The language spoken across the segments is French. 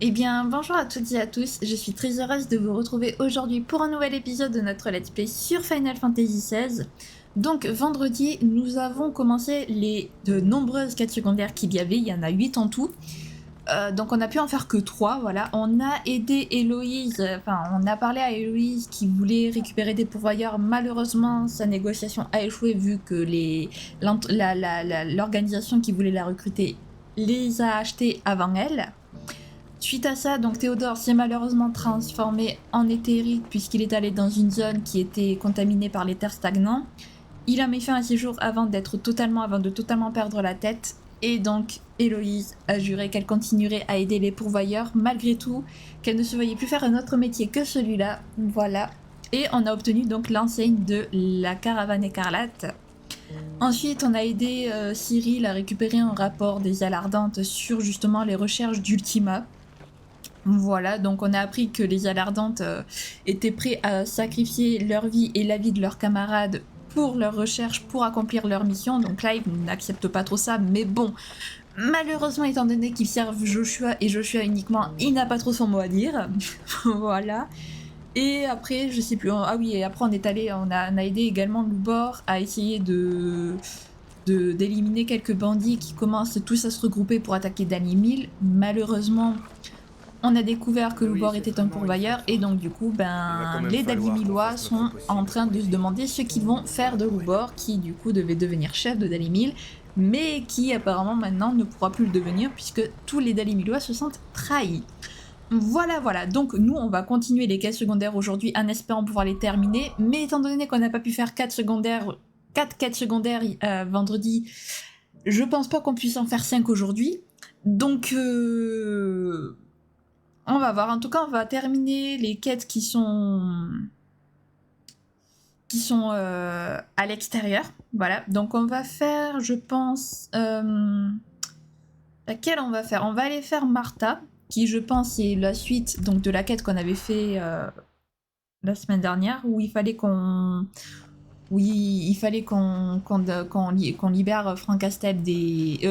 Eh bien, bonjour à toutes et à tous, je suis très heureuse de vous retrouver aujourd'hui pour un nouvel épisode de notre Let's Play sur Final Fantasy XVI. Donc, vendredi, nous avons commencé de nombreuses quêtes secondaires qu'il y avait, il y en a 8 en tout. Donc on a pu en faire que 3, voilà. On a aidé Héloïse, on a parlé à Héloïse qui voulait récupérer des pourvoyeurs. Malheureusement, sa négociation a échoué vu que l'organisation qui voulait la recruter les a achetés avant elle. Suite à ça, donc Théodore s'est malheureusement transformé en éthérique puisqu'il est allé dans une zone qui était contaminée par l'éther stagnant. Il a mis fin à ses jours avant de totalement perdre la tête. Et donc, Héloïse a juré qu'elle continuerait à aider les pourvoyeurs, malgré tout, qu'elle ne se voyait plus faire un autre métier que celui-là. Voilà. Et on a obtenu donc l'enseigne de la caravane écarlate. Ensuite, on a aidé Cyril à récupérer un rapport des ailes ardentes sur justement les recherches d'Ultima. Voilà, donc on a appris que les ailes ardentes étaient prêts à sacrifier leur vie et la vie de leurs camarades pour leur recherche, pour accomplir leur mission. Donc là, ils n'acceptent pas trop ça, mais bon, malheureusement, étant donné qu'ils servent Joshua et Joshua uniquement, il n'a pas trop son mot à dire. Voilà. Et après, je sais plus. Ah oui, et après on a aidé également Loubor à essayer d'éliminer quelques bandits qui commencent tous à se regrouper pour attaquer Dalimil. Malheureusement, on a découvert que Loubor était un pourvoyeur et donc du coup, les Dalimilois sont en train de se demander ce qu'ils vont faire de Loubor, qui du coup devait devenir chef de Dalimil, mais qui apparemment maintenant ne pourra plus le devenir puisque tous les Dalimilois se sentent trahis. Voilà, donc nous on va continuer les quêtes secondaires aujourd'hui en espérant pouvoir les terminer, mais étant donné qu'on n'a pas pu faire 4 quêtes secondaires vendredi, je pense pas qu'on puisse en faire 5 aujourd'hui, donc on va voir. En tout cas, on va terminer les quêtes qui sont à l'extérieur. Voilà. Donc on va faire, je pense, laquelle on va faire. On va aller faire Martha, qui je pense est la suite donc de la quête qu'on avait fait la semaine dernière, où il fallait qu'on qu'on libère Franck Castel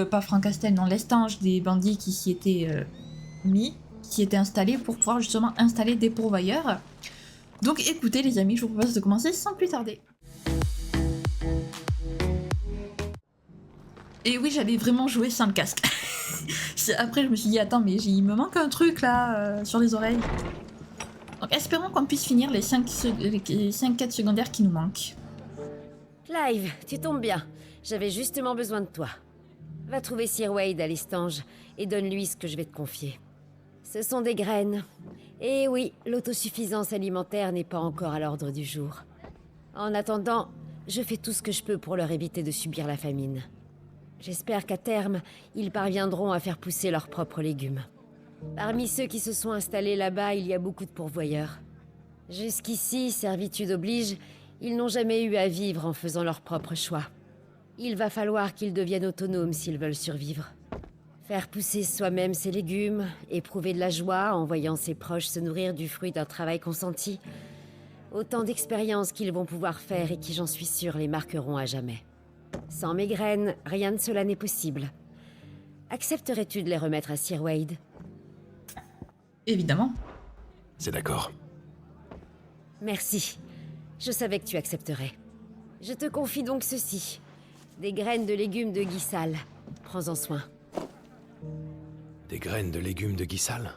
pas Franck Castel, non, Lestange des bandits qui s'y étaient qui étaient installés pour pouvoir justement installer des pourvoyeurs. Donc écoutez les amis, je vous propose de commencer sans plus tarder. Et oui, j'allais vraiment jouer sans le casque. Après je me suis dit attends, mais il me manque un truc là sur les oreilles. Donc espérons qu'on puisse finir les 5 quêtes secondaires qui nous manquent. Clive, tu tombes bien. J'avais justement besoin de toi. Va trouver Sir Wade à l'Estange et donne-lui ce que je vais te confier. Ce sont des graines. Et oui, l'autosuffisance alimentaire n'est pas encore à l'ordre du jour. En attendant, je fais tout ce que je peux pour leur éviter de subir la famine. J'espère qu'à terme, ils parviendront à faire pousser leurs propres légumes. Parmi ceux qui se sont installés là-bas, il y a beaucoup de pourvoyeurs. Jusqu'ici, servitude oblige, ils n'ont jamais eu à vivre en faisant leurs propres choix. Il va falloir qu'ils deviennent autonomes s'ils veulent survivre. Faire pousser soi-même ses légumes, éprouver de la joie en voyant ses proches se nourrir du fruit d'un travail consenti. Autant d'expériences qu'ils vont pouvoir faire et qui, j'en suis sûre, les marqueront à jamais. Sans mes graines, rien de cela n'est possible. Accepterais-tu de les remettre à Sir Wade ? Évidemment. C'est d'accord. Merci. Je savais que tu accepterais. Je te confie donc ceci. Des graines de légumes de Guissal. Prends-en soin. Des graines de légumes de Guissal ?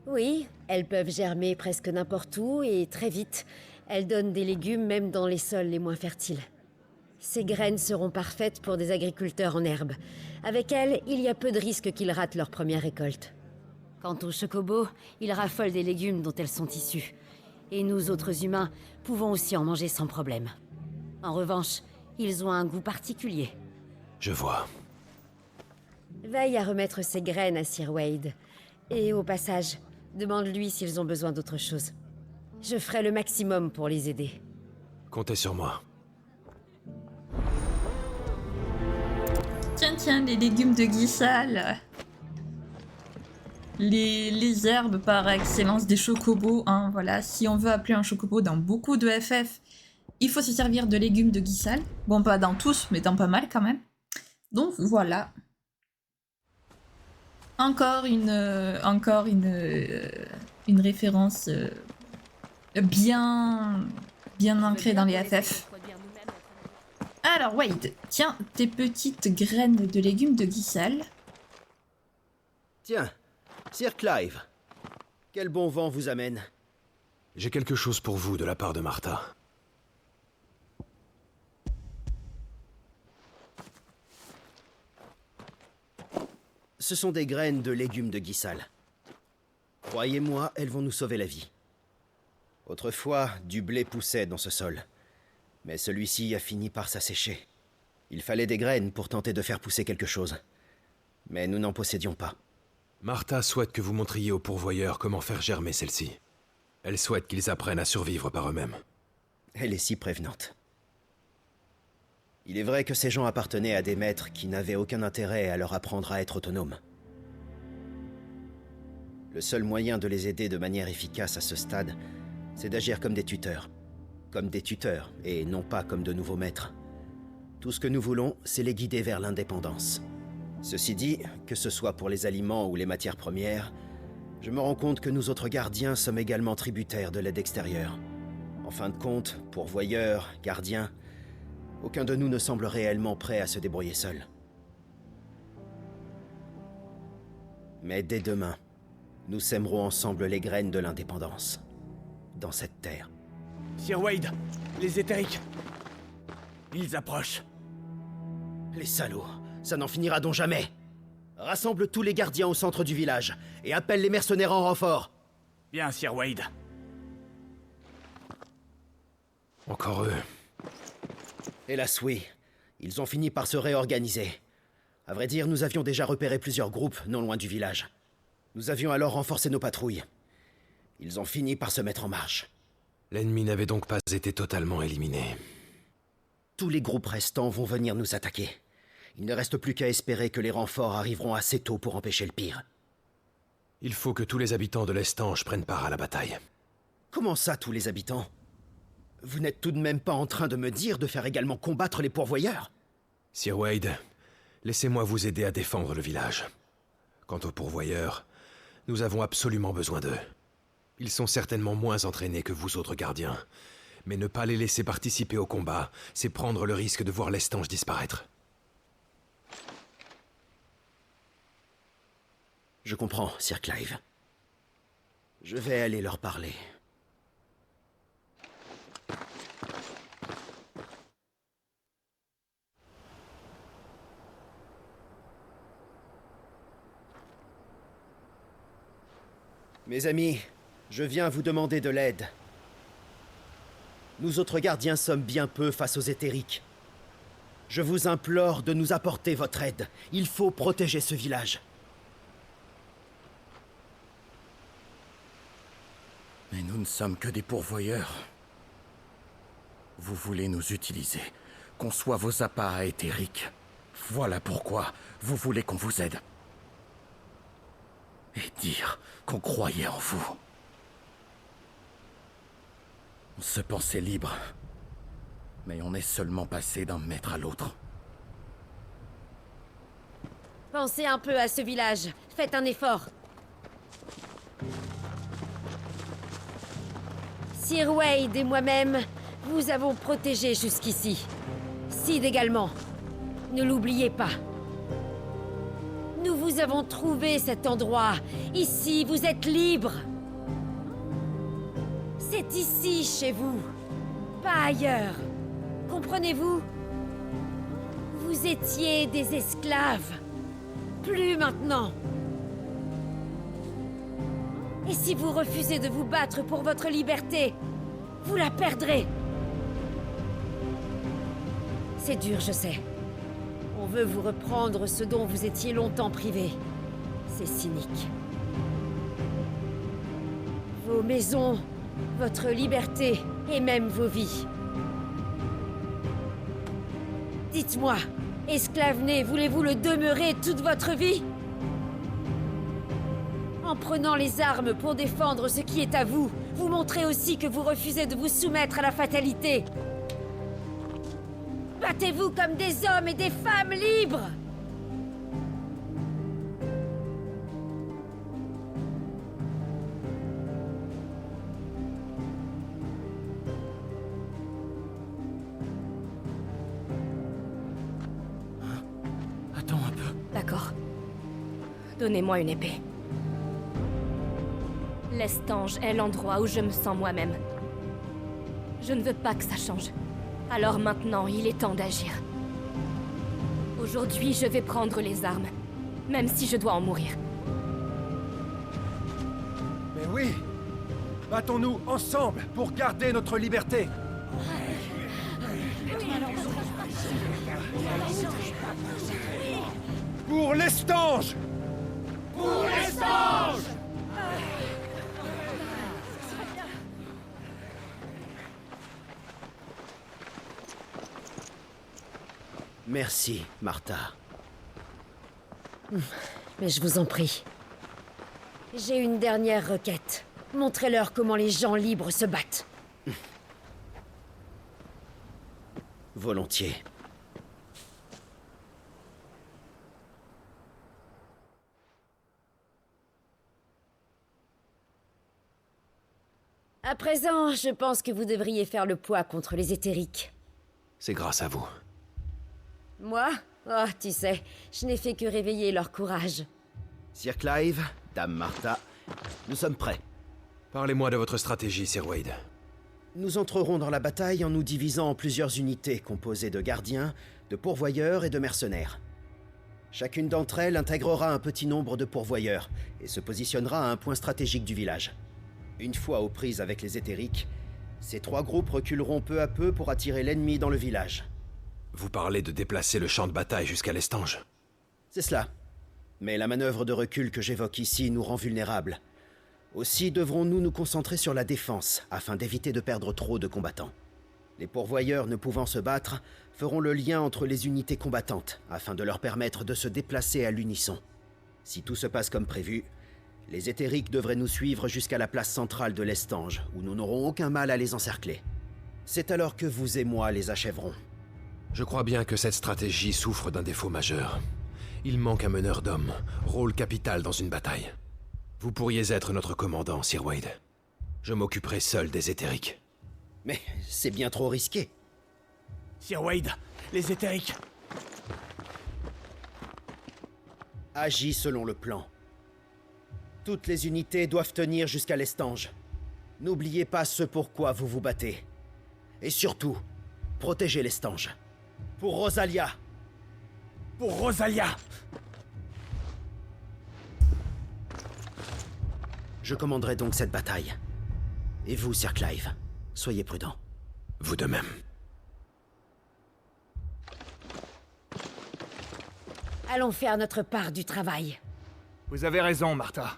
Oui, elles peuvent germer presque n'importe où et très vite. Elles donnent des légumes même dans les sols les moins fertiles. Ces graines seront parfaites pour des agriculteurs en herbe. Avec elles, il y a peu de risques qu'ils ratent leur première récolte. Quant aux chocobos, ils raffolent des légumes dont elles sont issues. Et nous, autres humains, pouvons aussi en manger sans problème. En revanche, ils ont un goût particulier. Je vois. Veille à remettre ces graines à Sir Wade. Et au passage, demande-lui s'ils ont besoin d'autre chose. Je ferai le maximum pour les aider. Comptez sur moi. Tiens, les légumes de Guissal. Les herbes par excellence des chocobos, hein, voilà. Si on veut appeler un chocobo dans beaucoup de FF, il faut se servir de légumes de Guissal. Bon, pas dans tous, mais dans pas mal quand même. Donc voilà. Une référence bien ancrée dans les FF. Alors Wade, tiens tes petites graines de légumes de Guissal. Tiens, Sir Clive. Quel bon vent vous amène. J'ai quelque chose pour vous de la part de Martha. Ce sont des graines de légumes de Guissal. Croyez-moi, elles vont nous sauver la vie. Autrefois, du blé poussait dans ce sol. Mais celui-ci a fini par s'assécher. Il fallait des graines pour tenter de faire pousser quelque chose. Mais nous n'en possédions pas. Martha souhaite que vous montriez aux pourvoyeurs comment faire germer celle-ci. Elle souhaite qu'ils apprennent à survivre par eux-mêmes. Elle est si prévenante. Il est vrai que ces gens appartenaient à des maîtres qui n'avaient aucun intérêt à leur apprendre à être autonomes. Le seul moyen de les aider de manière efficace à ce stade, c'est d'agir comme des tuteurs. Comme des tuteurs, et non pas comme de nouveaux maîtres. Tout ce que nous voulons, c'est les guider vers l'indépendance. Ceci dit, que ce soit pour les aliments ou les matières premières, je me rends compte que nous autres gardiens sommes également tributaires de l'aide extérieure. En fin de compte, pourvoyeurs, gardiens, aucun de nous ne semble réellement prêt à se débrouiller seul. Mais dès demain, nous sèmerons ensemble les graines de l'indépendance. Dans cette terre. Sir Wade, les éthériques. Ils approchent. Les salauds, ça n'en finira donc jamais. Rassemble tous les gardiens au centre du village et appelle les mercenaires en renfort. Bien, Sir Wade. Encore eux. Hélas oui, ils ont fini par se réorganiser. À vrai dire, nous avions déjà repéré plusieurs groupes non loin du village. Nous avions alors renforcé nos patrouilles. Ils ont fini par se mettre en marche. L'ennemi n'avait donc pas été totalement éliminé. Tous les groupes restants vont venir nous attaquer. Il ne reste plus qu'à espérer que les renforts arriveront assez tôt pour empêcher le pire. Il faut que tous les habitants de l'Estange prennent part à la bataille. Comment ça, tous les habitants? Vous n'êtes tout de même pas en train de me dire de faire également combattre les pourvoyeurs? Sir Wade, laissez-moi vous aider à défendre le village. Quant aux pourvoyeurs, nous avons absolument besoin d'eux. Ils sont certainement moins entraînés que vous autres gardiens. Mais ne pas les laisser participer au combat, c'est prendre le risque de voir l'Estange disparaître. Je comprends, Sir Clive. Je vais aller leur parler. Mes amis, je viens vous demander de l'aide. Nous autres gardiens sommes bien peu face aux éthériques. Je vous implore de nous apporter votre aide. Il faut protéger ce village. Mais nous ne sommes que des pourvoyeurs. Vous voulez nous utiliser, qu'on soit vos appareils éthériques. Voilà pourquoi vous voulez qu'on vous aide. Et dire qu'on croyait en vous. On se pensait libre, mais on est seulement passé d'un maître à l'autre. Pensez un peu à ce village. Faites un effort. Sir Wade et moi-même, vous avons protégé jusqu'ici. Sid également. Ne l'oubliez pas. Nous vous avons trouvé cet endroit. Ici, vous êtes libres. C'est ici, chez vous. Pas ailleurs. Comprenez-vous? Vous étiez des esclaves. Plus maintenant. Et si vous refusez de vous battre pour votre liberté, vous la perdrez. C'est dur, je sais. On veut vous reprendre ce dont vous étiez longtemps privés. C'est cynique. Vos maisons, votre liberté et même vos vies. Dites-moi, esclave né, voulez-vous le demeurer toute votre vie? En prenant les armes pour défendre ce qui est à vous, vous montrez aussi que vous refusez de vous soumettre à la fatalité. Battez-vous comme des hommes et des femmes libres! Donnez-moi une épée. L'Estange est l'endroit où je me sens moi-même. Je ne veux pas que ça change. Alors maintenant, il est temps d'agir. Aujourd'hui, je vais prendre les armes, même si je dois en mourir. Mais oui! Battons-nous ensemble pour garder notre liberté! Pour l'Estange! Pour l'Estange! Merci, Martha. Mais je vous en prie. J'ai une dernière requête. Montrez-leur comment les gens libres se battent. Volontiers. À présent, je pense que vous devriez faire le poids contre les éthériques. C'est grâce à vous. Moi? Oh, tu sais, je n'ai fait que réveiller leur courage. Sir Clive, Dame Martha, nous sommes prêts. Parlez-moi de votre stratégie, Sir Wade. Nous entrerons dans la bataille en nous divisant en plusieurs unités composées de gardiens, de pourvoyeurs et de mercenaires. Chacune d'entre elles intégrera un petit nombre de pourvoyeurs et se positionnera à un point stratégique du village. Une fois aux prises avec les éthériques, ces trois groupes reculeront peu à peu pour attirer l'ennemi dans le village. Vous parlez de déplacer le champ de bataille jusqu'à l'Estange. C'est cela. Mais la manœuvre de recul que j'évoque ici nous rend vulnérables. Aussi devrons-nous nous concentrer sur la défense, afin d'éviter de perdre trop de combattants. Les pourvoyeurs ne pouvant se battre, feront le lien entre les unités combattantes, afin de leur permettre de se déplacer à l'unisson. Si tout se passe comme prévu, les éthériques devraient nous suivre jusqu'à la place centrale de l'Estange, où nous n'aurons aucun mal à les encercler. C'est alors que vous et moi les achèverons. Je crois bien que cette stratégie souffre d'un défaut majeur. Il manque un meneur d'hommes, rôle capital dans une bataille. Vous pourriez être notre commandant, Sir Wade. Je m'occuperai seul des éthériques. Mais c'est bien trop risqué. Sir Wade, les éthériques. Agis selon le plan. Toutes les unités doivent tenir jusqu'à l'Estange. N'oubliez pas ce pourquoi vous vous battez. Et surtout, protégez l'Estange. Pour Rosalia. Pour Rosalia. Je commanderai donc cette bataille. Et vous, Sir Clive, soyez prudent. Vous de même. Allons faire notre part du travail. Vous avez raison, Martha.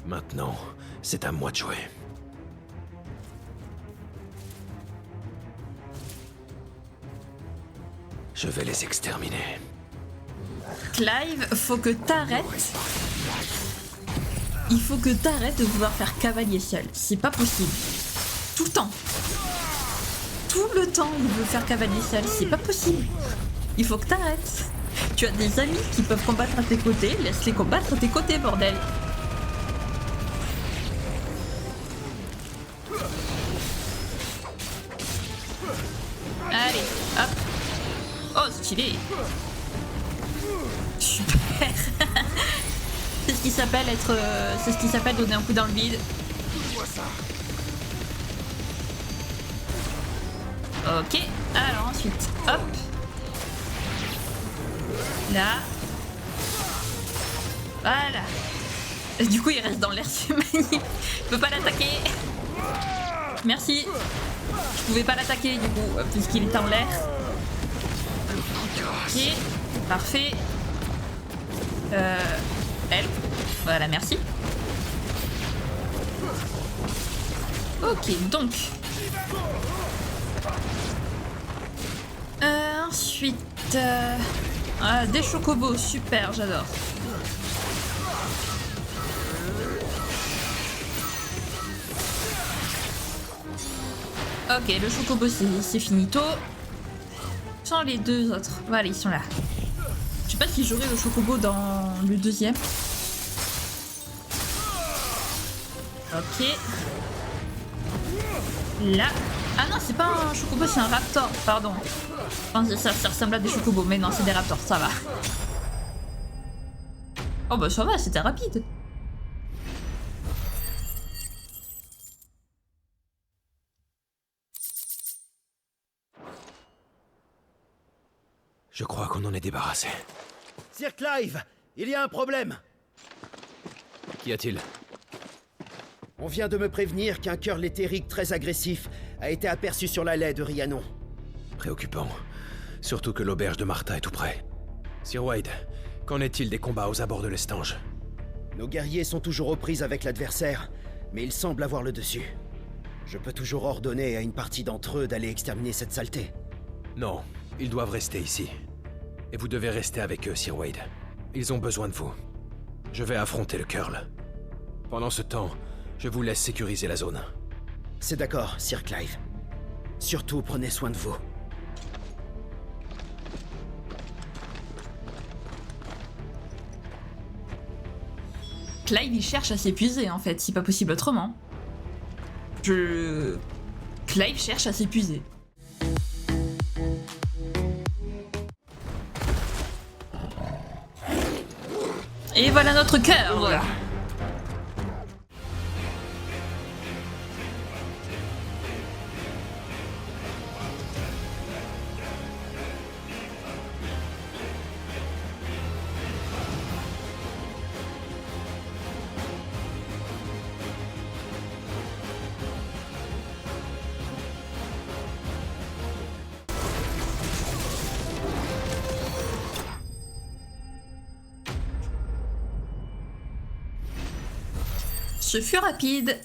Maintenant, c'est à moi de jouer. Je vais les exterminer. Clive, faut que t'arrêtes. Il faut que t'arrêtes de vouloir faire cavalier seul. C'est pas possible. Tout le temps. Tout le temps, il veut faire cavalier seul. C'est pas possible. Il faut que t'arrêtes. Tu as des amis qui peuvent combattre à tes côtés. Laisse-les combattre à tes côtés, bordel. Allez, hop. Oh, stylé. Super. C'est ce qui s'appelle être... c'est ce qui s'appelle donner un coup dans le vide. Ok, alors ensuite, hop. Là. Voilà. Du coup, il reste dans l'air, c'est magnifique. Je peux pas l'attaquer. Merci. Je pouvais pas l'attaquer, du coup, puisqu'il est en l'air. Ok, parfait. Elle. Voilà, merci. Ok, donc. Ensuite... Ah, des chocobos, super, j'adore. Ok, le chocobo c'est finito. Sans les deux autres. Voilà, ils sont là. Je pas si j'aurai le chocobo dans le deuxième. Ok. Là. Ah non, c'est pas un chocobo, c'est un raptor, pardon. Enfin, ça ressemble à des chocobos, mais non, c'est des raptors, ça va. Oh bah ça va, c'était rapide. Je crois qu'on en est débarrassé. Sir Clive, il y a un problème. Qu'y a-t-il? On vient de me prévenir qu'un cœur léthérique très agressif a été aperçu sur la laie de Rhiannon. Préoccupant. Surtout que l'auberge de Martha est tout près. Sir Wade, qu'en est-il des combats aux abords de l'Estange? Nos guerriers sont toujours aux prises avec l'adversaire, mais ils semblent avoir le dessus. Je peux toujours ordonner à une partie d'entre eux d'aller exterminer cette saleté. Non, ils doivent rester ici. Et vous devez rester avec eux, Sir Wade. Ils ont besoin de vous. Je vais affronter le Curl. Pendant ce temps, je vous laisse sécuriser la zone. C'est d'accord, Sir Clive. Surtout, prenez soin de vous. Clive, il cherche à s'épuiser, en fait. C'est pas possible autrement. Clive cherche à s'épuiser. Et voilà notre cœur. Ce fut rapide.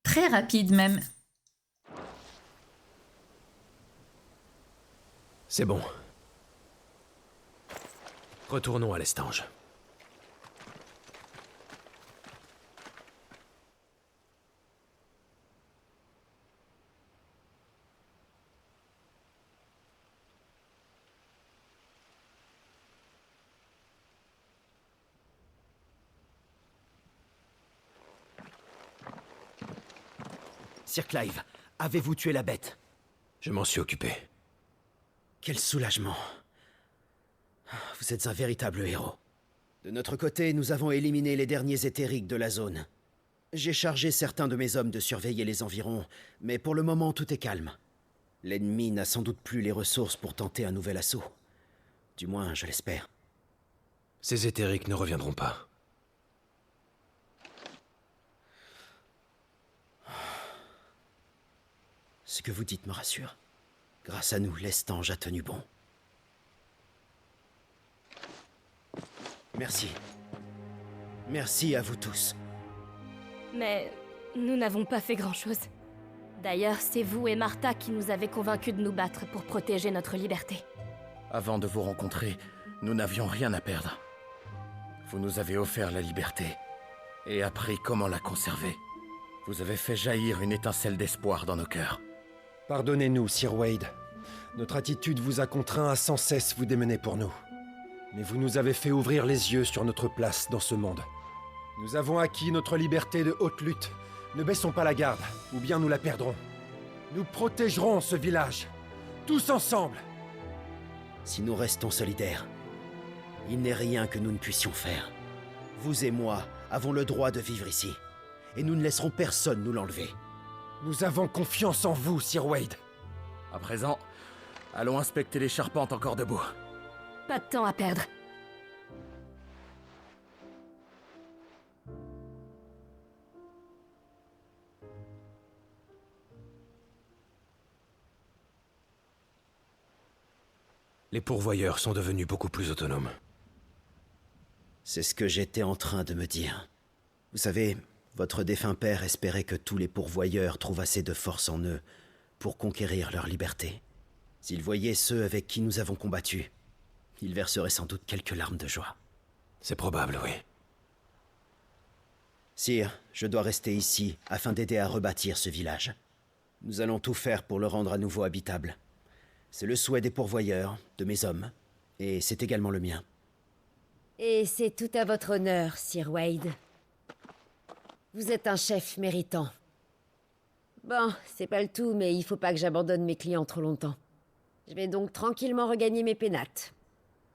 Très rapide même. C'est bon. Retournons à l'Estange. Sir Clive, avez-vous tué la bête? Je m'en suis occupé. Quel soulagement. Vous êtes un véritable héros. De notre côté, nous avons éliminé les derniers éthériques de la zone. J'ai chargé certains de mes hommes de surveiller les environs, mais pour le moment, tout est calme. L'ennemi n'a sans doute plus les ressources pour tenter un nouvel assaut. Du moins, je l'espère. Ces éthériques ne reviendront pas. Ce que vous dites me rassure. Grâce à nous, l'Estange a tenu bon. Merci. Merci à vous tous. Mais nous n'avons pas fait grand-chose. D'ailleurs, c'est vous et Martha qui nous avez convaincus de nous battre pour protéger notre liberté. Avant de vous rencontrer, nous n'avions rien à perdre. Vous nous avez offert la liberté et appris comment la conserver. Vous avez fait jaillir une étincelle d'espoir dans nos cœurs. Pardonnez-nous, Sir Wade. Notre attitude vous a contraint à sans cesse vous démener pour nous. Mais vous nous avez fait ouvrir les yeux sur notre place dans ce monde. Nous avons acquis notre liberté de haute lutte. Ne baissons pas la garde, ou bien nous la perdrons. Nous protégerons ce village, tous ensemble. Si nous restons solidaires, il n'est rien que nous ne puissions faire. Vous et moi avons le droit de vivre ici, et nous ne laisserons personne nous l'enlever. Nous avons confiance en vous, Sir Wade. À présent, allons inspecter les charpentes encore debout. Pas de temps à perdre. Les pourvoyeurs sont devenus beaucoup plus autonomes. C'est ce que j'étais en train de me dire. Vous savez, votre défunt père espérait que tous les pourvoyeurs trouvent assez de force en eux pour conquérir leur liberté. S'il voyait ceux avec qui nous avons combattu, il verserait sans doute quelques larmes de joie. C'est probable, oui. Sire, je dois rester ici afin d'aider à rebâtir ce village. Nous allons tout faire pour le rendre à nouveau habitable. C'est le souhait des pourvoyeurs, de mes hommes, Et c'est également le mien. Et c'est tout à votre honneur, Sir Wade. Vous êtes un chef méritant. Bon, c'est pas le tout, mais il faut pas que j'abandonne mes clients trop longtemps. Je vais donc tranquillement regagner mes pénates.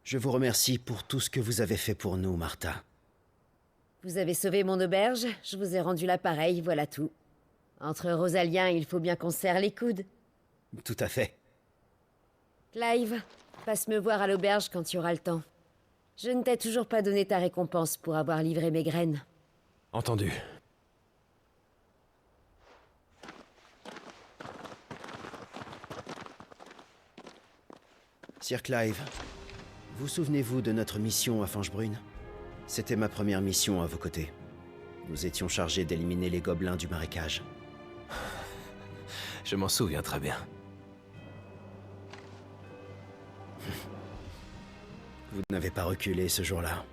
Je vous remercie pour tout ce que vous avez fait pour nous, Martha. Vous avez sauvé mon auberge, je vous ai rendu l'appareil, voilà tout. Entre Rosaliens, il faut bien qu'on se serre les coudes. Tout à fait. Clive, passe me voir à l'auberge quand tu auras le temps. Je ne t'ai toujours pas donné ta récompense pour avoir livré mes graines. Entendu. Sir Clive, vous souvenez-vous de notre mission à Fangebrune? C'était ma première mission à vos côtés. Nous étions chargés d'éliminer les gobelins du marécage. Je m'en souviens très bien. Vous n'avez pas reculé ce jour-là.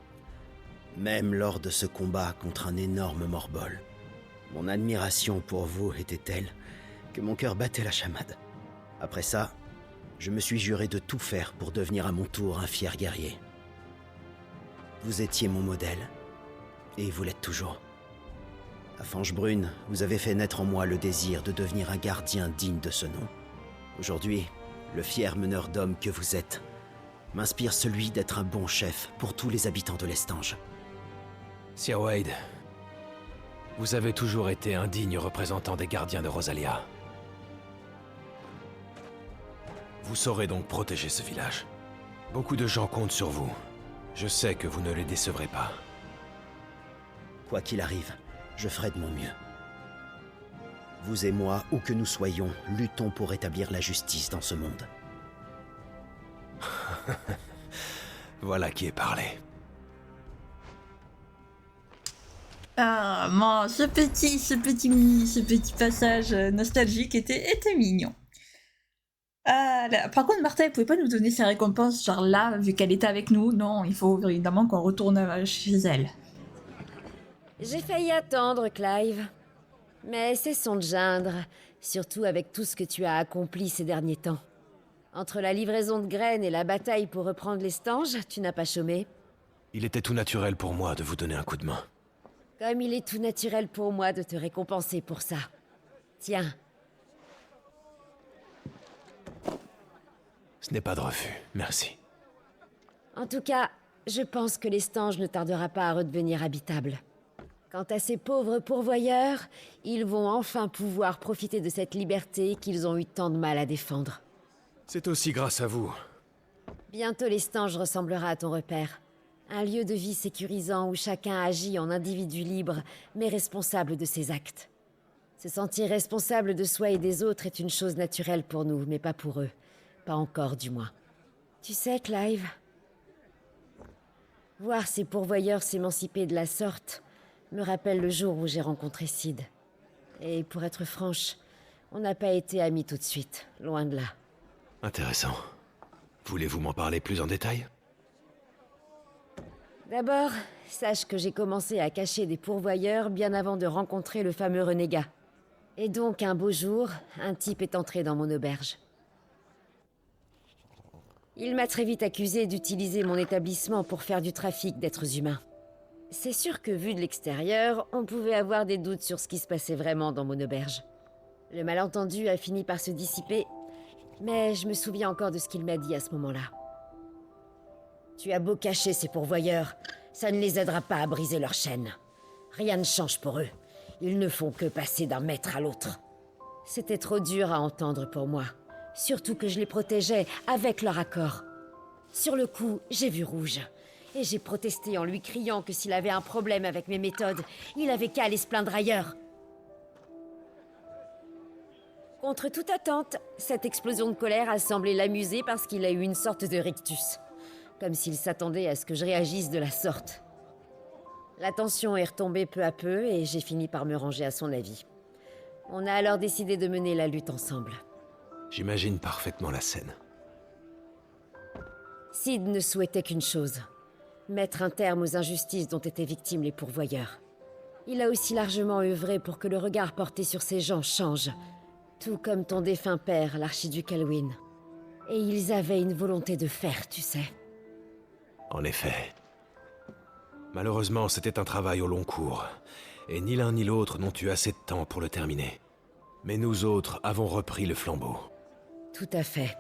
Même lors de ce combat contre un énorme morbol. Mon admiration pour vous était telle que mon cœur battait la chamade. Après ça, je me suis juré de tout faire pour devenir à mon tour un fier guerrier. Vous étiez mon modèle, et vous l'êtes toujours. À Fangebrune, vous avez fait naître en moi le désir de devenir un gardien digne de ce nom. Aujourd'hui, le fier meneur d'hommes que vous êtes m'inspire celui d'être un bon chef pour tous les habitants de l'Estange. Sir Wade, vous avez toujours été un digne représentant des gardiens de Rosalia. Vous saurez donc protéger ce village. Beaucoup de gens comptent sur vous. Je sais que vous ne les décevrez pas. Quoi qu'il arrive, je ferai de mon mieux. Vous et moi, où que nous soyons, luttons pour rétablir la justice dans ce monde. Voilà qui est parlé. Ah, moi, ce petit passage nostalgique était mignon. Par contre, Martha, elle pouvait pas nous donner sa récompense, genre là, vu qu'elle était avec nous. Non, il faut évidemment qu'on retourne chez elle. J'ai failli attendre, Clive. Mais cessons de geindre, surtout avec tout ce que tu as accompli ces derniers temps. Entre la livraison de graines et la bataille pour reprendre l'Estange, tu n'as pas chômé. Il était tout naturel pour moi de vous donner un coup de main. Comme il est tout naturel pour moi de te récompenser pour ça. Tiens. Ce n'est pas de refus, merci. En tout cas, je pense que l'Estange ne tardera pas à redevenir habitable. Quant à ces pauvres pourvoyeurs, ils vont enfin pouvoir profiter de cette liberté qu'ils ont eu tant de mal à défendre. C'est aussi grâce à vous. Bientôt l'Estange ressemblera à ton repère. Un lieu de vie sécurisant où chacun agit en individu libre, mais responsable de ses actes. Se sentir responsable de soi et des autres est une chose naturelle pour nous, mais pas pour eux. Pas encore, du moins. Tu sais, Clive, voir ces pourvoyeurs s'émanciper de la sorte me rappelle le jour où j'ai rencontré Sid. Et pour être franche, on n'a pas été amis tout de suite, loin de là. Intéressant. Voulez-vous m'en parler plus en détail? D'abord, sache que j'ai commencé à cacher des pourvoyeurs bien avant de rencontrer le fameux renégat. Et donc, un beau jour, un type est entré dans mon auberge. Il m'a très vite accusé d'utiliser mon établissement pour faire du trafic d'êtres humains. C'est sûr que vu de l'extérieur, on pouvait avoir des doutes sur ce qui se passait vraiment dans mon auberge. Le malentendu a fini par se dissiper, mais je me souviens encore de ce qu'il m'a dit à ce moment-là. Tu as beau cacher ces pourvoyeurs, ça ne les aidera pas à briser leur chaîne. Rien ne change pour eux. Ils ne font que passer d'un maître à l'autre. C'était trop dur à entendre pour moi. Surtout que je les protégeais avec leur accord. Sur le coup, j'ai vu rouge. Et j'ai protesté en lui criant que s'il avait un problème avec mes méthodes, il avait qu'à aller se plaindre ailleurs. Contre toute attente, cette explosion de colère a semblé l'amuser parce qu'il a eu une sorte de rictus. Comme s'il s'attendait à ce que je réagisse de la sorte. La tension est retombée peu à peu et j'ai fini par me ranger à son avis. On a alors décidé de mener la lutte ensemble. J'imagine parfaitement la scène. Sid ne souhaitait qu'une chose. Mettre un terme aux injustices dont étaient victimes les pourvoyeurs. Il a aussi largement œuvré pour que le regard porté sur ces gens change. Tout comme ton défunt père, l'archiduc Elwyn. Et ils avaient une volonté de fer, tu sais. En effet. Malheureusement, c'était un travail au long cours, et ni l'un ni l'autre n'ont eu assez de temps pour le terminer. Mais nous autres avons repris le flambeau. Tout à fait.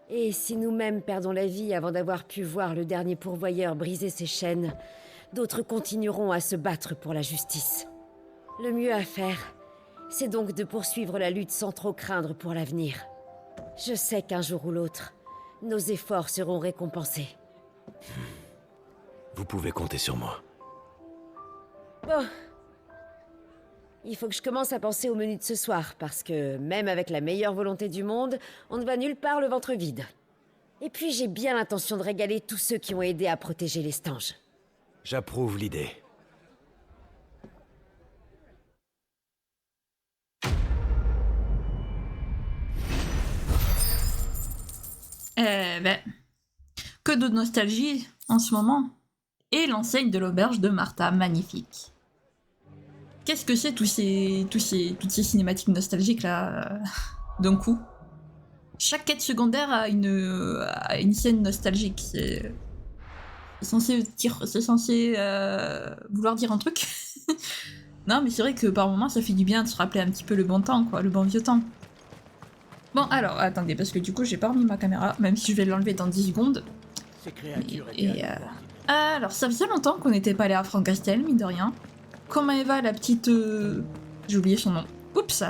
Et si nous-mêmes perdons la vie avant d'avoir pu voir le dernier pourvoyeur briser ses chaînes, d'autres continueront à se battre pour la justice. Le mieux à faire, c'est donc de poursuivre la lutte sans trop craindre pour l'avenir. Je sais qu'un jour ou l'autre, nos efforts seront récompensés. Vous pouvez compter sur moi. Bon. Il faut que je commence à penser au menu de ce soir, parce que même avec la meilleure volonté du monde, on ne va nulle part le ventre vide. Et puis j'ai bien l'intention de régaler tous ceux qui ont aidé à protéger les Stanges. J'approuve l'idée. Ben, que de nostalgie en ce moment. Et l'enseigne de l'auberge de Martha, magnifique. Qu'est-ce que c'est toutes ces cinématiques nostalgiques là, d'un coup. Chaque quête secondaire a une scène nostalgique. C'est censé vouloir dire un truc. Non, mais c'est vrai que par moments ça fait du bien de se rappeler un petit peu le bon temps, quoi, le bon vieux temps. Bon, alors, attendez, parce que du coup j'ai pas remis ma caméra, même si je vais l'enlever dans 10 secondes. Alors, ça faisait longtemps qu'on n'était pas allé à Francastel, mine de rien. Comment va la petite... J'ai oublié son nom. Oups.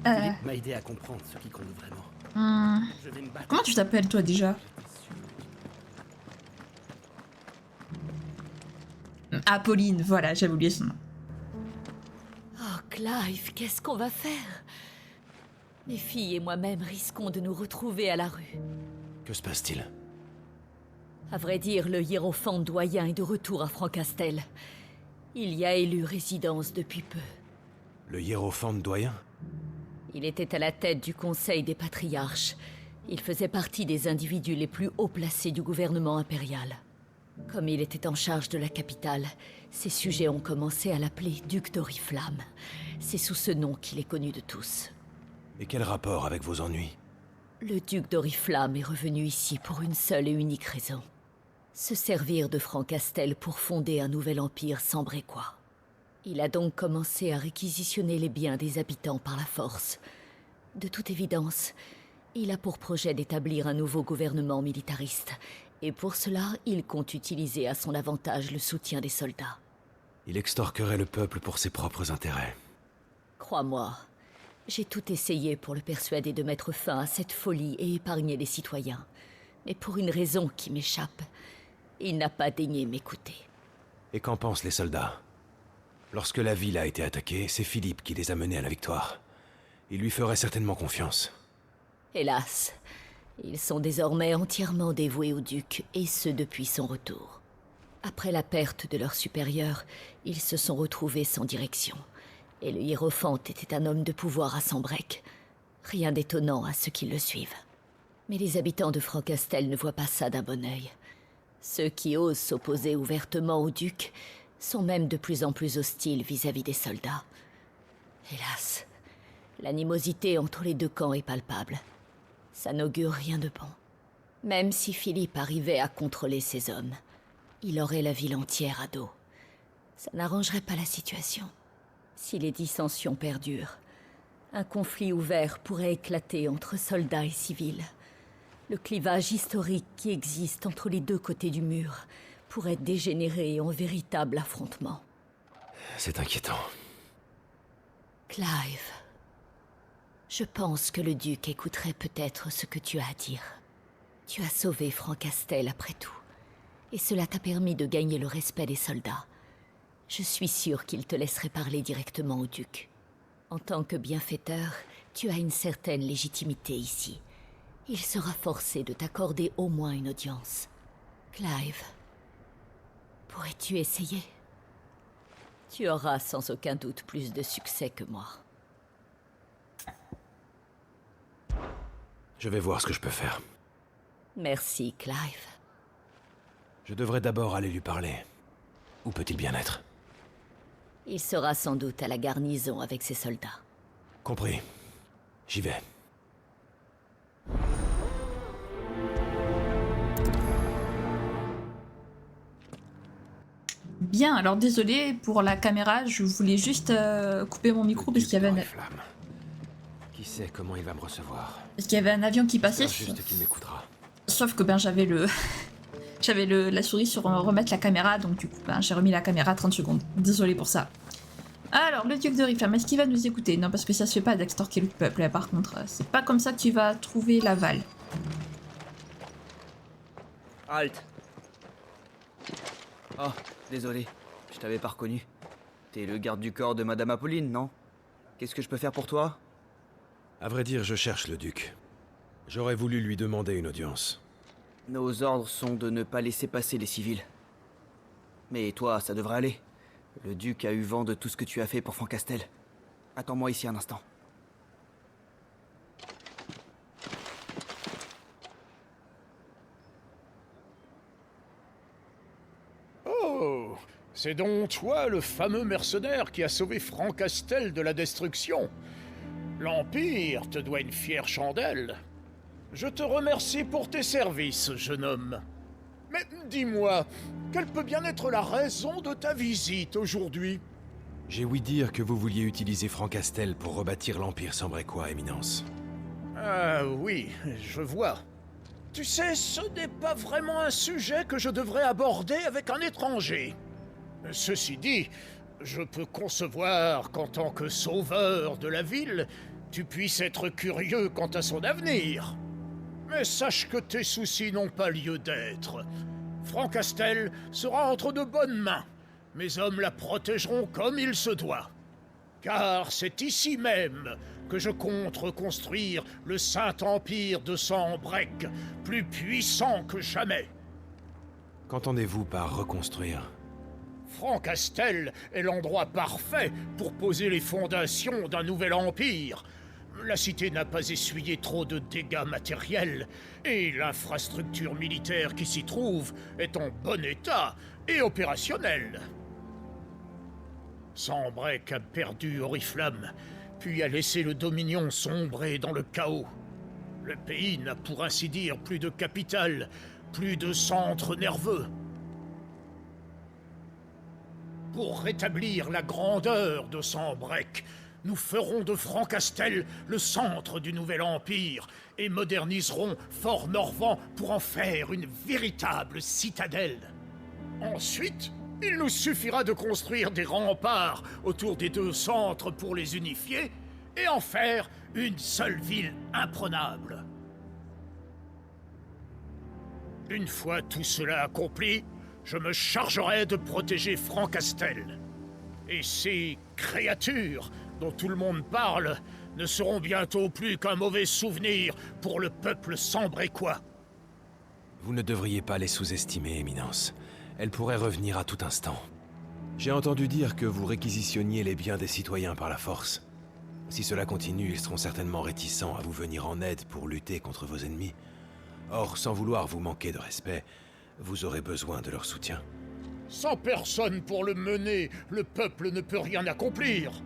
Philippe m'a aidé à comprendre ce qui compte vraiment. Je vais me battre. Comment tu t'appelles, toi, déjà? Apolline, voilà, j'avais oublié son nom. Oh, Clive, qu'est-ce qu'on va faire? Mes filles et moi-même risquons de nous retrouver à la rue. Que se passe-t-il? À vrai dire, le hiérophante doyen est de retour à Francastel. Il y a élu résidence depuis peu. Le hiérophante doyen? Il était à la tête du Conseil des Patriarches. Il faisait partie des individus les plus haut placés du gouvernement impérial. Comme il était en charge de la capitale, ses sujets ont commencé à l'appeler Duc d'Oriflamme. C'est sous ce nom qu'il est connu de tous. Et quel rapport avec vos ennuis? Le duc d'Oriflamme est revenu ici pour une seule et unique raison. Se servir de Francastel pour fonder un nouvel empire sambrécois. Il a donc commencé à réquisitionner les biens des habitants par la force. De toute évidence, il a pour projet d'établir un nouveau gouvernement militariste. Et pour cela, il compte utiliser à son avantage le soutien des soldats. Il extorquerait le peuple pour ses propres intérêts. Crois-moi, j'ai tout essayé pour le persuader de mettre fin à cette folie et épargner les citoyens. Mais pour une raison qui m'échappe, il n'a pas daigné m'écouter. Et qu'en pensent les soldats? Lorsque la ville a été attaquée, c'est Philippe qui les a menés à la victoire. Il lui ferait certainement confiance. Hélas, ils sont désormais entièrement dévoués au duc, et ce depuis son retour. Après la perte de leur supérieur, ils se sont retrouvés sans direction. Et le hiérophante était un homme de pouvoir à Sambrec. Rien d'étonnant à ceux qui le suivent. Mais les habitants de Francastel ne voient pas ça d'un bon œil. Ceux qui osent s'opposer ouvertement au duc sont même de plus en plus hostiles vis-à-vis des soldats. Hélas, l'animosité entre les deux camps est palpable. Ça n'augure rien de bon. Même si Philippe arrivait à contrôler ses hommes, il aurait la ville entière à dos. Ça n'arrangerait pas la situation. Si les dissensions perdurent, un conflit ouvert pourrait éclater entre soldats et civils. Le clivage historique qui existe entre les deux côtés du mur pourrait dégénérer en véritable affrontement. C'est inquiétant. Clive, je pense que le duc écouterait peut-être ce que tu as à dire. Tu as sauvé Francastel après tout, et cela t'a permis de gagner le respect des soldats. Je suis sûre qu'il te laisserait parler directement au duc. En tant que bienfaiteur, tu as une certaine légitimité ici. Il sera forcé de t'accorder au moins une audience. Clive, pourrais-tu essayer? Tu auras sans aucun doute plus de succès que moi. Je vais voir ce que je peux faire. Merci, Clive. Je devrais d'abord aller lui parler. Où peut-il bien être? Il sera sans doute à la garnison avec ses soldats. Compris. J'y vais. Bien, alors désolé pour la caméra, je voulais juste couper mon micro parce qu'il y avait Qui sait comment il va me recevoir? Parce qu'il y avait un avion qui passait. Juste qu'il m'écoutera. Sauf que ben j'avais la souris sur remettre la caméra, donc du coup ben, j'ai remis la caméra 30 secondes. Désolé pour ça. Alors, le duc de Oriflamme, est-ce qu'il va nous écouter? Non, parce que ça se fait pas d'extorquer le peuple, là, par contre. C'est pas comme ça que tu vas trouver l'aval. Halt. Oh, désolé, je t'avais pas reconnu. T'es le garde du corps de Madame Apolline, non? Qu'est-ce que je peux faire pour toi? À vrai dire, je cherche le duc. J'aurais voulu lui demander une audience. Nos ordres sont de ne pas laisser passer les civils. Mais toi, ça devrait aller. Le duc a eu vent de tout ce que tu as fait pour Francastel. Attends-moi ici un instant. Oh, c'est donc toi le fameux mercenaire qui a sauvé Francastel de la destruction. L'Empire te doit une fière chandelle. Je te remercie pour tes services, jeune homme. Mais dis-moi, quelle peut bien être la raison de ta visite aujourd'hui? J'ai ouï dire que vous vouliez utiliser Francastel pour rebâtir l'Empire sambrecois, Éminence. Ah oui, je vois. Tu sais, ce n'est pas vraiment un sujet que je devrais aborder avec un étranger. Ceci dit, je peux concevoir qu'en tant que sauveur de la ville, tu puisses être curieux quant à son avenir. Mais sache que tes soucis n'ont pas lieu d'être. Francastel sera entre de bonnes mains. Mes hommes la protégeront comme il se doit. Car c'est ici même que je compte reconstruire le Saint-Empire de Sambrec, plus puissant que jamais. Qu'entendez-vous par reconstruire? Francastel est l'endroit parfait pour poser les fondations d'un nouvel empire. La cité n'a pas essuyé trop de dégâts matériels, et l'infrastructure militaire qui s'y trouve est en bon état et opérationnelle. Sambrec a perdu Oriflamme, puis a laissé le Dominion sombrer dans le chaos. Le pays n'a pour ainsi dire plus de capitale, plus de centre nerveux. Pour rétablir la grandeur de Sambrec, nous ferons de Francastel le centre du nouvel empire et moderniserons Fort Norvent pour en faire une véritable citadelle. Ensuite, il nous suffira de construire des remparts autour des deux centres pour les unifier et en faire une seule ville imprenable. Une fois tout cela accompli, je me chargerai de protéger Francastel. Et ces créatures dont tout le monde parle ne seront bientôt plus qu'un mauvais souvenir pour le peuple sambrecois. Vous ne devriez pas les sous-estimer, Éminence. Elles pourraient revenir à tout instant. J'ai entendu dire que vous réquisitionniez les biens des citoyens par la force. Si cela continue, ils seront certainement réticents à vous venir en aide pour lutter contre vos ennemis. Or, sans vouloir vous manquer de respect, vous aurez besoin de leur soutien. Sans personne pour le mener, le peuple ne peut rien accomplir.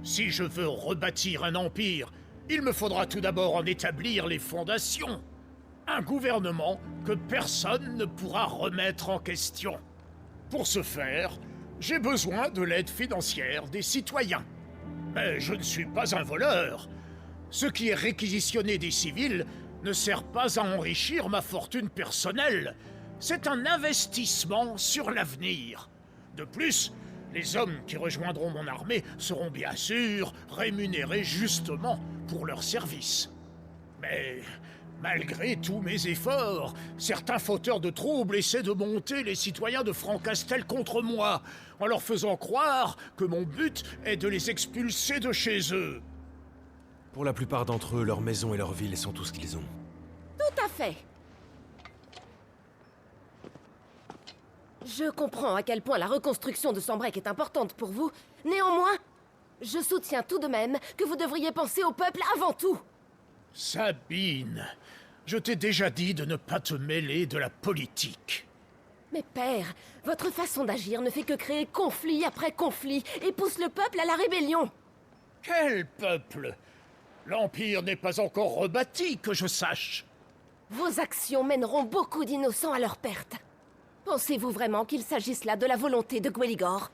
Si je veux rebâtir un empire, il me faudra tout d'abord en établir les fondations. Un gouvernement que personne ne pourra remettre en question. Pour ce faire, j'ai besoin de l'aide financière des citoyens. Mais je ne suis pas un voleur. Ce qui est réquisitionné des civils ne sert pas à enrichir ma fortune personnelle. C'est un investissement sur l'avenir. De plus, les hommes qui rejoindront mon armée seront bien sûr rémunérés justement pour leur service. Mais malgré tous mes efforts, certains fauteurs de troubles essaient de monter les citoyens de Francastel contre moi, en leur faisant croire que mon but est de les expulser de chez eux. Pour la plupart d'entre eux, leur maison et leur ville sont tout ce qu'ils ont. Tout à fait. Je comprends à quel point la reconstruction de Sambrec est importante pour vous. Néanmoins, je soutiens tout de même que vous devriez penser au peuple avant tout. Sabine, je t'ai déjà dit de ne pas te mêler de la politique. Mais père, votre façon d'agir ne fait que créer conflit après conflit et pousse le peuple à la rébellion. Quel peuple? L'Empire n'est pas encore rebâti, que je sache. Vos actions mèneront beaucoup d'innocents à leur perte. Pensez-vous vraiment qu'il s'agisse là de la volonté de Gwelligor?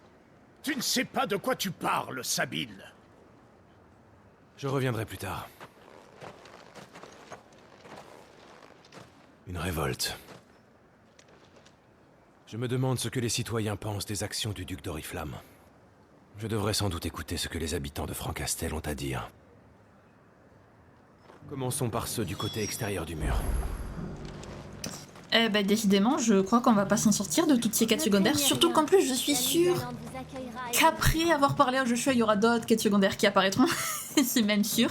Tu ne sais pas de quoi tu parles, Sabine. Je reviendrai plus tard. Une révolte. Je me demande ce que les citoyens pensent des actions du duc d'Oriflamme. Je devrais sans doute écouter ce que les habitants de Francastel ont à dire. Commençons par ceux du côté extérieur du mur. Eh ben décidément, je crois qu'on va pas s'en sortir de toutes ces quêtes secondaires, surtout qu'en plus je suis sûre qu'après avoir parlé à Joshua, il y aura d'autres quêtes secondaires qui apparaîtront. C'est même sûr.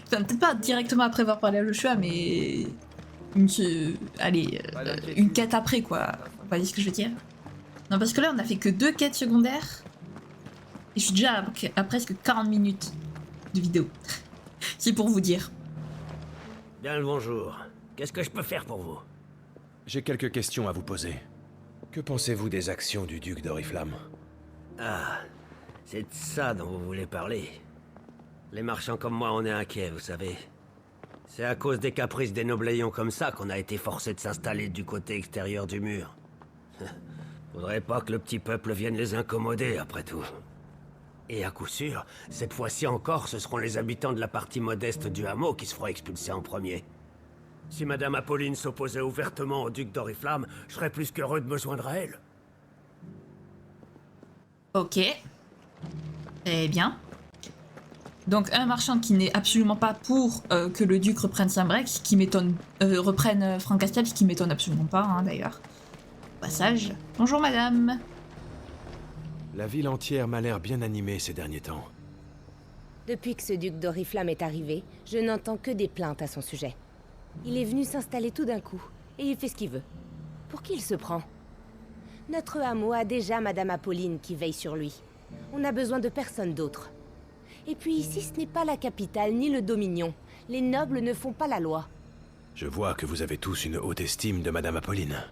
Enfin, peut-être pas directement après avoir parlé à Joshua, mais... une quête après, quoi. Vous voyez ce que je veux dire? Non, parce que là, on a fait que 2 quêtes secondaires. Et je suis déjà à presque 40 minutes de vidéo. C'est pour vous dire. Bien le bonjour. Qu'est-ce que je peux faire pour vous? J'ai quelques questions à vous poser. Que pensez-vous des actions du duc d'Oriflamme? Ah, c'est de ça dont vous voulez parler. Les marchands comme moi, on est inquiets, vous savez. C'est à cause des caprices des nobléions comme ça qu'on a été forcé de s'installer du côté extérieur du mur. Faudrait pas que le petit peuple vienne les incommoder, après tout. Et à coup sûr, cette fois-ci encore, ce seront les habitants de la partie modeste du hameau qui se feront expulser en premier. Si Madame Apolline s'opposait ouvertement au duc d'Oriflamme, je serais plus qu'heureux de me joindre à elle. Ok. Eh bien. Donc un marchand qui n'est absolument pas pour que le duc reprenne Sanbreque, qui m'étonne... reprenne Francastel, ce qui m'étonne absolument pas, hein, d'ailleurs. Passage. Bonjour madame. La ville entière m'a l'air bien animée ces derniers temps. Depuis que ce duc d'Oriflamme est arrivé, je n'entends que des plaintes à son sujet. Il est venu s'installer tout d'un coup, et il fait ce qu'il veut. Pour qui il se prend? Notre hameau a déjà Madame Apolline qui veille sur lui. On n'a besoin de personne d'autre. Et puis ici, ce n'est pas la capitale ni le dominion. Les nobles ne font pas la loi. Je vois que vous avez tous une haute estime de Madame Apolline.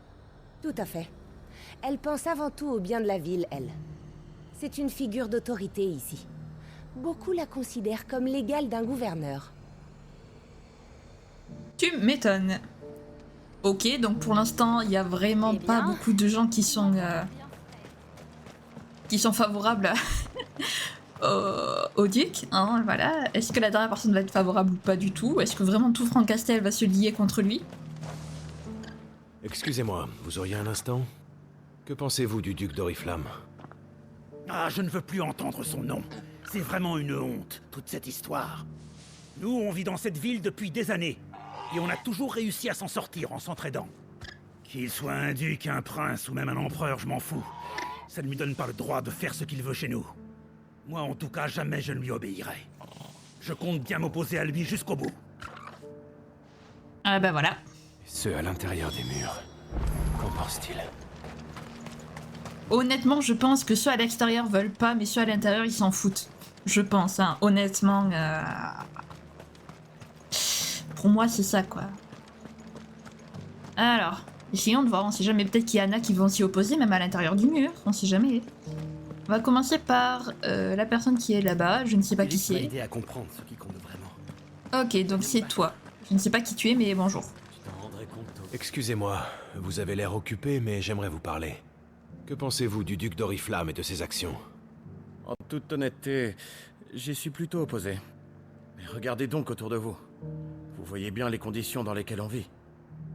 Tout à fait. Elle pense avant tout au bien de la ville, elle. C'est une figure d'autorité ici. Beaucoup la considèrent comme l'égale d'un gouverneur. Tu m'étonnes. Ok, donc pour l'instant, il y a vraiment pas beaucoup de gens qui sont favorables au duc. Hein, voilà. Est-ce que la dernière personne va être favorable ou pas du tout? Est-ce que vraiment tout Francastel va se lier contre lui? Excusez-moi, vous auriez un instant? Que pensez-vous du duc d'Oriflamme? Ah, je ne veux plus entendre son nom. C'est vraiment une honte, toute cette histoire. Nous, on vit dans cette ville depuis des années. Et on a toujours réussi à s'en sortir en s'entraidant. Qu'il soit un duc, un prince ou même un empereur, je m'en fous. Ça ne lui donne pas le droit de faire ce qu'il veut chez nous. Moi, en tout cas, jamais je ne lui obéirai. Je compte bien m'opposer à lui jusqu'au bout. Ah bah voilà. Ceux à l'intérieur des murs. Qu'en pense-t-il? Honnêtement, je pense que ceux à l'extérieur veulent pas, mais ceux à l'intérieur, ils s'en foutent. Je pense, hein. Honnêtement... Pour moi, c'est ça, quoi. Alors, essayons de voir. On sait jamais, peut-être qu'il y en a qui vont s'y opposer, même à l'intérieur du mur. On sait jamais. On va commencer par la personne qui est là-bas. Je ne sais pas qui c'est. Aider à comprendre ce qui compte vraiment. Ok, donc c'est toi. Je ne sais pas qui tu es, mais bonjour. Excusez-moi, vous avez l'air occupé, mais j'aimerais vous parler. Que pensez-vous du duc d'Oriflamme et de ses actions? En toute honnêteté, j'y suis plutôt opposé. Mais regardez donc autour de vous. Vous voyez bien les conditions dans lesquelles on vit.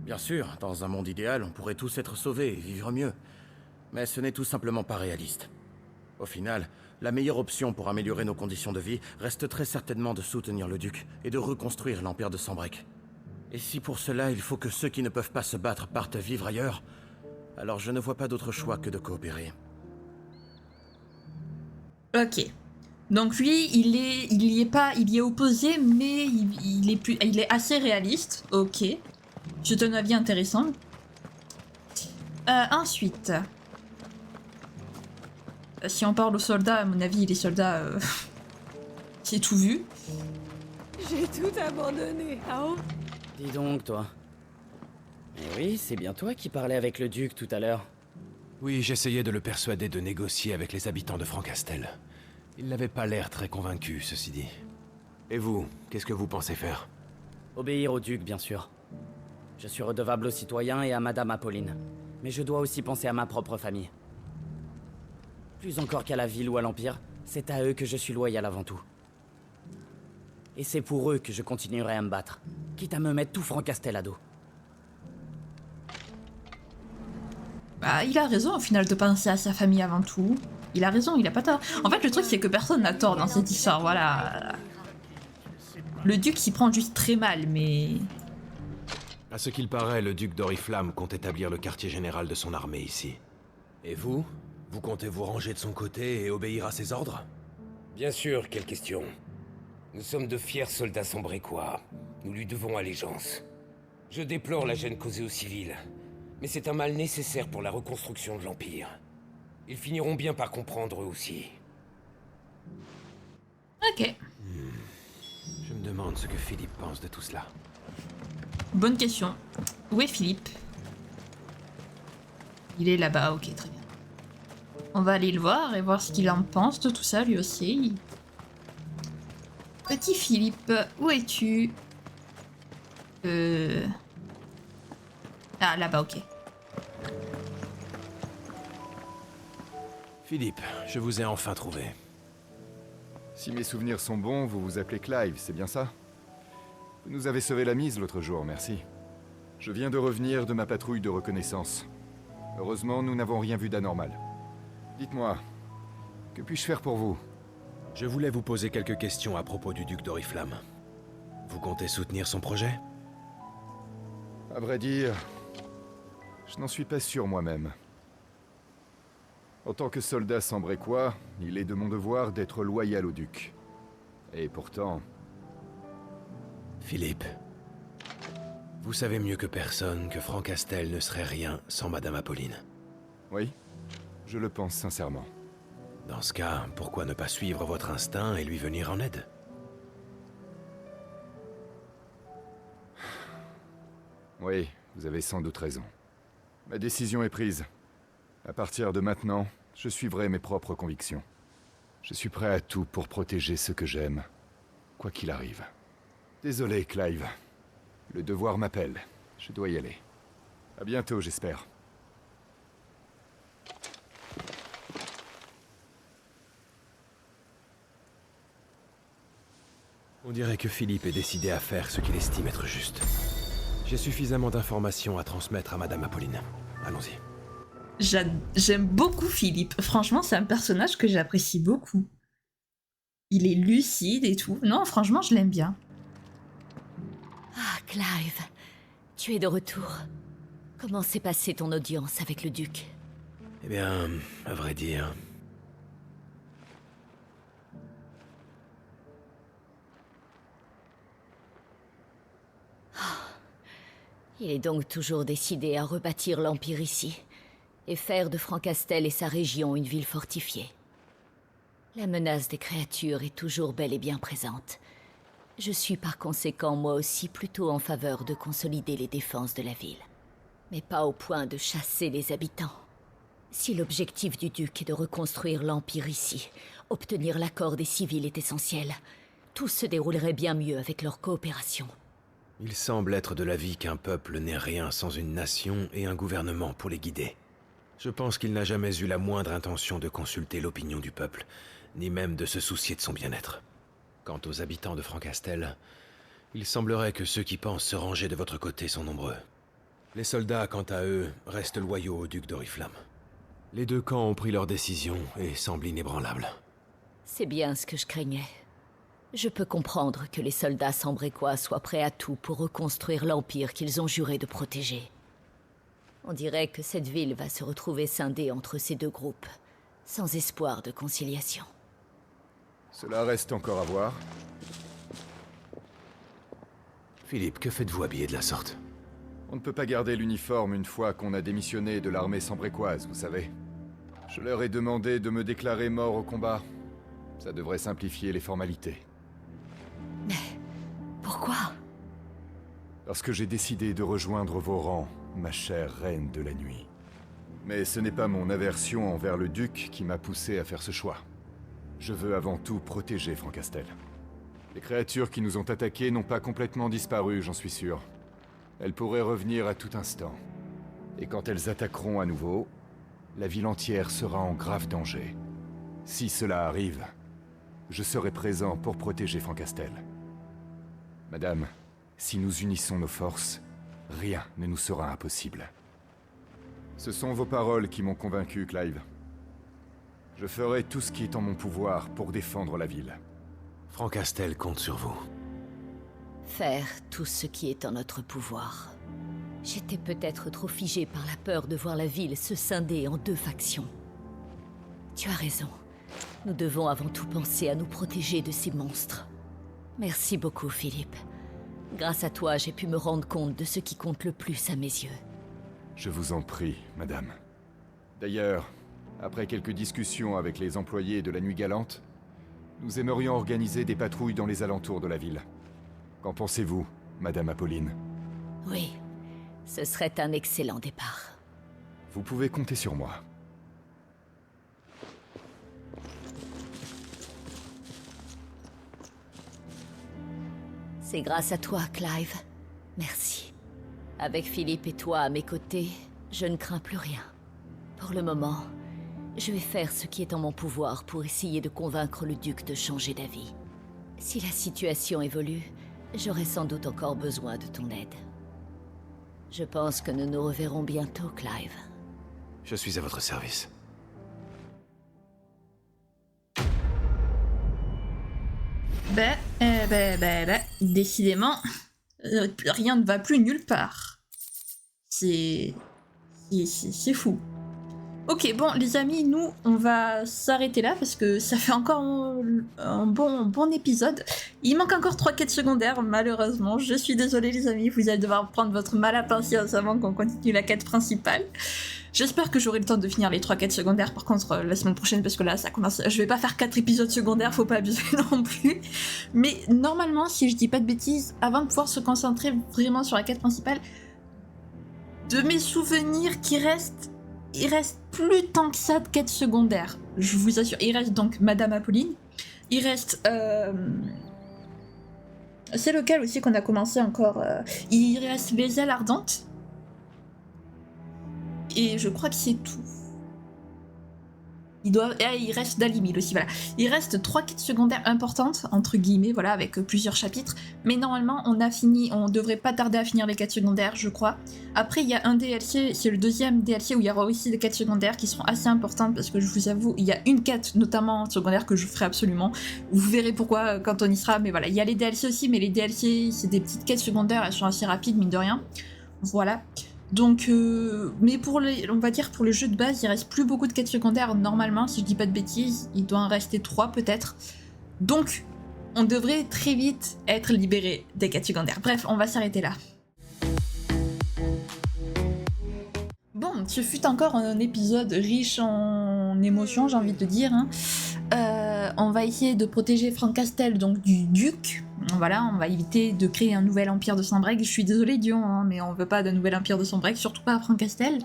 Bien sûr, dans un monde idéal, on pourrait tous être sauvés et vivre mieux. Mais ce n'est tout simplement pas réaliste. Au final, la meilleure option pour améliorer nos conditions de vie reste très certainement de soutenir le duc et de reconstruire l'empire de Sanbreque. Et si pour cela il faut que ceux qui ne peuvent pas se battre partent vivre ailleurs, alors je ne vois pas d'autre choix que de coopérer. Ok. Donc lui, il y est opposé, mais il est assez réaliste. Ok. C'est un avis intéressant. Ensuite, si on parle aux soldats, à mon avis, les soldats, c'est tout vu. J'ai tout abandonné, Ao. Dis donc, toi. Mais oui, c'est bien toi qui parlais avec le duc tout à l'heure. Oui, j'essayais de le persuader de négocier avec les habitants de Francastel. Il n'avait pas l'air très convaincu, ceci dit. Et vous, qu'est-ce que vous pensez faire? Obéir au duc, bien sûr. Je suis redevable aux citoyens et à Madame Apolline. Mais je dois aussi penser à ma propre famille. Plus encore qu'à la ville ou à l'Empire, c'est à eux que je suis loyal avant tout. Et c'est pour eux que je continuerai à me battre, quitte à me mettre tout Francastel à dos. Bah, il a raison au final de penser à sa famille avant tout. Il a raison, il a pas tort. En fait, le truc, c'est que personne n'a tort dans cette histoire, voilà. Le duc s'y prend juste très mal, mais... À ce qu'il paraît, le duc d'Oriflamme compte établir le quartier général de son armée ici. Et vous? Vous comptez vous ranger de son côté et obéir à ses ordres? Bien sûr, quelle question. Nous sommes de fiers soldats sombrécois. Nous lui devons allégeance. Je déplore la gêne causée aux civils, mais c'est un mal nécessaire pour la reconstruction de l'Empire. Ils finiront bien par comprendre eux aussi. Ok. Je me demande ce que Philippe pense de tout cela. Bonne question. Où est Philippe? Il est là-bas, ok, très bien. On va aller le voir et voir ce qu'il en pense de tout ça, lui aussi. Petit Philippe, où es-tu? Ah, là-bas, ok. Philippe, je vous ai enfin trouvé. Si mes souvenirs sont bons, vous vous appelez Clive, c'est bien ça? Vous nous avez sauvé la mise l'autre jour, merci. Je viens de revenir de ma patrouille de reconnaissance. Heureusement, nous n'avons rien vu d'anormal. Dites-moi, que puis-je faire pour vous? Je voulais vous poser quelques questions à propos du duc d'Oriflamme. Vous comptez soutenir son projet? À vrai dire, je n'en suis pas sûr moi-même. En tant que soldat sombrécois, il est de mon devoir d'être loyal au duc. Et pourtant... Philippe, vous savez mieux que personne que Francastel ne serait rien sans Madame Apolline. Oui, je le pense sincèrement. Dans ce cas, pourquoi ne pas suivre votre instinct et lui venir en aide? Oui, vous avez sans doute raison. Ma décision est prise. À partir de maintenant, je suivrai mes propres convictions. Je suis prêt à tout pour protéger ce que j'aime, quoi qu'il arrive. Désolé, Clive. Le devoir m'appelle. Je dois y aller. À bientôt, j'espère. On dirait que Philippe est décidé à faire ce qu'il estime être juste. J'ai suffisamment d'informations à transmettre à Madame Apolline. Allons-y. J'aime beaucoup Philippe. Franchement, c'est un personnage que j'apprécie beaucoup. Il est lucide et tout. Non, franchement, je l'aime bien. Ah, Clive, tu es de retour. Comment s'est passée ton audience avec le duc? Eh bien, à vrai dire... Il est donc toujours décidé à rebâtir l'Empire ici, et faire de Francastel et sa région une ville fortifiée. La menace des créatures est toujours bel et bien présente. Je suis par conséquent moi aussi plutôt en faveur de consolider les défenses de la ville. Mais pas au point de chasser les habitants. Si l'objectif du duc est de reconstruire l'Empire ici, obtenir l'accord des civils est essentiel. Tout se déroulerait bien mieux avec leur coopération. Il semble être de l'avis qu'un peuple n'est rien sans une nation et un gouvernement pour les guider. Je pense qu'il n'a jamais eu la moindre intention de consulter l'opinion du peuple, ni même de se soucier de son bien-être. Quant aux habitants de Francastel, il semblerait que ceux qui pensent se ranger de votre côté sont nombreux. Les soldats, quant à eux, restent loyaux au duc d'Oriflamme. Les deux camps ont pris leur décision et semblent inébranlables. C'est bien ce que je craignais. Je peux comprendre que les soldats sombrécois soient prêts à tout pour reconstruire l'Empire qu'ils ont juré de protéger. On dirait que cette ville va se retrouver scindée entre ces deux groupes, sans espoir de conciliation. Cela reste encore à voir. Philippe, que faites-vous habillé de la sorte? On ne peut pas garder l'uniforme une fois qu'on a démissionné de l'armée sombrécoise, vous savez. Je leur ai demandé de me déclarer mort au combat. Ça devrait simplifier les formalités. Mais... pourquoi? Parce que j'ai décidé de rejoindre vos rangs, ma chère reine de la nuit. Mais ce n'est pas mon aversion envers le duc qui m'a poussé à faire ce choix. Je veux avant tout protéger Francastel. Les créatures qui nous ont attaqués n'ont pas complètement disparu, j'en suis sûr. Elles pourraient revenir à tout instant. Et quand elles attaqueront à nouveau, la ville entière sera en grave danger. Si cela arrive, je serai présent pour protéger Francastel. Madame, si nous unissons nos forces, rien ne nous sera impossible. Ce sont vos paroles qui m'ont convaincu, Clive. Je ferai tout ce qui est en mon pouvoir pour défendre la ville. Francastel compte sur vous. Faire tout ce qui est en notre pouvoir. J'étais peut-être trop figée par la peur de voir la ville se scinder en 2 factions. Tu as raison. Nous devons avant tout penser à nous protéger de ces monstres. Merci beaucoup, Philippe. Grâce à toi, j'ai pu me rendre compte de ce qui compte le plus à mes yeux. Je vous en prie, madame. D'ailleurs, après quelques discussions avec les employés de la Nuit Galante, nous aimerions organiser des patrouilles dans les alentours de la ville. Qu'en pensez-vous, madame Apolline? Oui, ce serait un excellent départ. Vous pouvez compter sur moi. C'est grâce à toi, Clive. Merci. Avec Philippe et toi à mes côtés, je ne crains plus rien. Pour le moment, je vais faire ce qui est en mon pouvoir pour essayer de convaincre le duc de changer d'avis. Si la situation évolue, j'aurai sans doute encore besoin de ton aide. Je pense que nous nous reverrons bientôt, Clive. Je suis à votre service. Décidément, rien ne va plus nulle part. C'est fou. Ok, bon, les amis, nous, on va s'arrêter là parce que ça fait encore un bon épisode. Il manque encore 3 quêtes secondaires, malheureusement. Je suis désolée, les amis, vous allez devoir prendre votre mal à patience avant qu'on continue la quête principale. J'espère que j'aurai le temps de finir les 3 quêtes secondaires, par contre, la semaine prochaine, parce que là, ça commence... Je vais pas faire 4 épisodes secondaires, faut pas abuser non plus. Mais normalement, si je dis pas de bêtises, avant de pouvoir se concentrer vraiment sur la quête principale, de mes souvenirs il reste plus tant que ça de quêtes secondaires, je vous assure. Il reste donc Madame Apolline, il reste... C'est lequel aussi qu'on a commencé encore il reste les ailes ardentes. Et je crois que c'est tout. Il reste Dalimil aussi, voilà. Il reste 3 quêtes secondaires importantes, entre guillemets, voilà, avec plusieurs chapitres. Mais normalement, on devrait pas tarder à finir les quêtes secondaires, je crois. Après, il y a un DLC, c'est le 2e DLC où il y aura aussi des quêtes secondaires qui seront assez importantes, parce que je vous avoue, il y a une quête, notamment secondaire, que je ferai absolument. Vous verrez pourquoi quand on y sera, mais voilà. Il y a les DLC aussi, mais les DLC, c'est des petites quêtes secondaires, elles sont assez rapides, mine de rien. Voilà. Donc, mais on va dire pour le jeu de base, il reste plus beaucoup de quêtes secondaires normalement, si je dis pas de bêtises, il doit en rester 3 peut-être. Donc, on devrait très vite être libéré des quêtes secondaires. Bref, on va s'arrêter là. Bon, ce fut encore un épisode riche en émotions, j'ai envie de te dire. Hein. On va essayer de protéger Francastel, donc du duc. Voilà, on va éviter de créer un nouvel empire de Sanbreque. Je suis désolée Dion, hein, mais on veut pas d'un nouvel empire de Sanbreque, surtout pas à Francastel.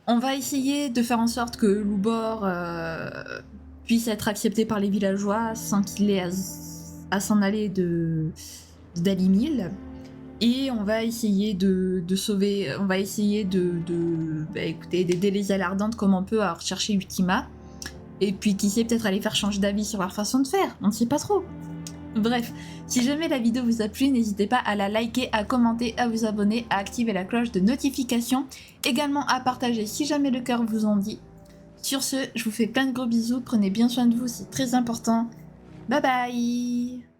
On va essayer de faire en sorte que Loubor puisse être accepté par les villageois sans qu'il ait à s'en aller d'Alimil. Et on va essayer de sauver, on va essayer d'aider les ailes ardentes comme on peut à rechercher Ultima. Et puis qui sait, peut-être aller faire changer d'avis sur leur façon de faire, on ne sait pas trop. Bref, si jamais la vidéo vous a plu, n'hésitez pas à la liker, à commenter, à vous abonner, à activer la cloche de notification, également à partager si jamais le cœur vous en dit. Sur ce, je vous fais plein de gros bisous, prenez bien soin de vous, c'est très important. Bye bye!